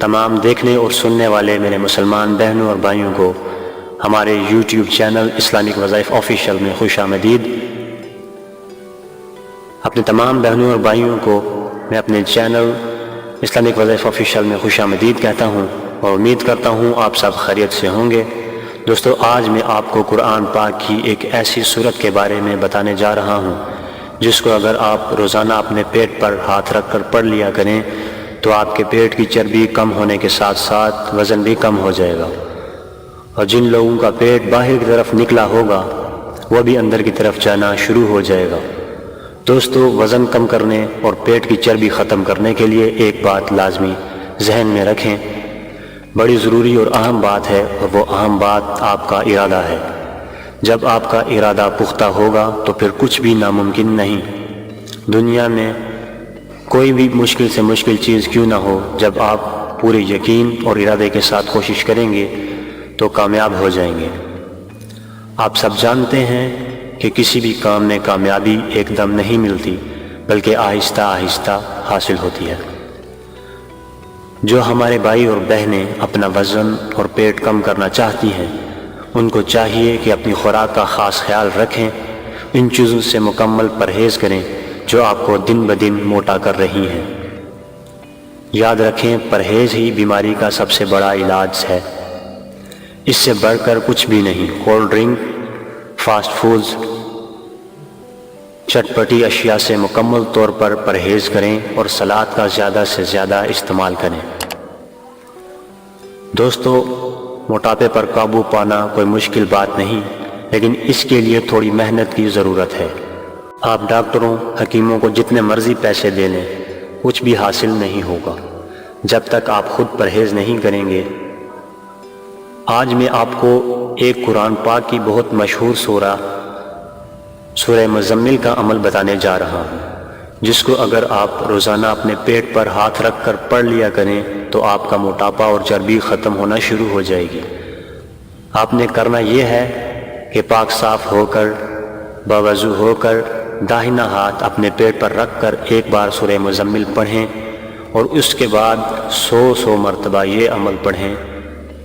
تمام دیکھنے اور سننے والے میرے مسلمان بہنوں اور بھائیوں کو ہمارے یوٹیوب چینل اسلامک وظائف آفیشیل میں خوش آمدید۔ اپنے تمام بہنوں اور بھائیوں کو میں اپنے چینل اسلامک وظائف آفیشیل میں خوش آمدید کہتا ہوں اور امید کرتا ہوں آپ سب خیریت سے ہوں گے۔ دوستو، آج میں آپ کو قرآن پاک کی ایک ایسی صورت کے بارے میں بتانے جا رہا ہوں جس کو اگر آپ روزانہ اپنے پیٹ پر ہاتھ رکھ کر پڑھ لیا کریں تو آپ کے پیٹ کی چربی کم ہونے کے ساتھ ساتھ وزن بھی کم ہو جائے گا، اور جن لوگوں کا پیٹ باہر کی طرف نکلا ہوگا وہ بھی اندر کی طرف جانا شروع ہو جائے گا۔ دوستو، وزن کم کرنے اور پیٹ کی چربی ختم کرنے کے لیے ایک بات لازمی ذہن میں رکھیں، بڑی ضروری اور اہم بات ہے، اور وہ اہم بات آپ کا ارادہ ہے۔ جب آپ کا ارادہ پختہ ہوگا تو پھر کچھ بھی ناممکن نہیں۔ دنیا میں کوئی بھی مشکل سے مشکل چیز کیوں نہ ہو، جب آپ پورے یقین اور ارادے کے ساتھ کوشش کریں گے تو کامیاب ہو جائیں گے۔ آپ سب جانتے ہیں کہ کسی بھی کام میں کامیابی ایک دم نہیں ملتی، بلکہ آہستہ آہستہ حاصل ہوتی ہے۔ جو ہمارے بھائی اور بہنیں اپنا وزن اور پیٹ کم کرنا چاہتی ہیں، ان کو چاہیے کہ اپنی خوراک کا خاص خیال رکھیں، ان چیزوں سے مکمل پرہیز کریں جو آپ کو دن بدن موٹا کر رہی ہیں۔ یاد رکھیں، پرہیز ہی بیماری کا سب سے بڑا علاج ہے، اس سے بڑھ کر کچھ بھی نہیں۔ کولڈ ڈرنک، فاسٹ فوڈز، چٹپٹی اشیاء سے مکمل طور پر پرہیز کریں اور سلاد کا زیادہ سے زیادہ استعمال کریں۔ دوستو، موٹاپے پر قابو پانا کوئی مشکل بات نہیں، لیکن اس کے لیے تھوڑی محنت کی ضرورت ہے۔ آپ ڈاکٹروں، حکیموں کو جتنے مرضی پیسے دے لیں، کچھ بھی حاصل نہیں ہوگا جب تک آپ خود پرہیز نہیں کریں گے۔ آج میں آپ کو ایک قرآن پاک کی بہت مشہور سورہ مزمل کا عمل بتانے جا رہا ہوں، جس کو اگر آپ روزانہ اپنے پیٹ پر ہاتھ رکھ کر پڑھ لیا کریں تو آپ کا موٹاپا اور چربی ختم ہونا شروع ہو جائے گی۔ آپ نے کرنا یہ ہے کہ پاک صاف ہو کر، باوضو ہو کر، داہنا ہاتھ اپنے پیٹ پر رکھ کر ایک بار سورہ مزمل پڑھیں، اور اس کے بعد 100 مرتبہ یہ عمل پڑھیں،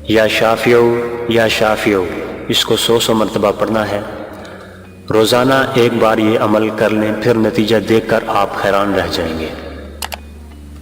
یا شافیو یا شافیو، اس کو 100 مرتبہ پڑھنا ہے۔ روزانہ ایک بار یہ عمل کر لیں، پھر نتیجہ دیکھ کر آپ حیران رہ جائیں گے۔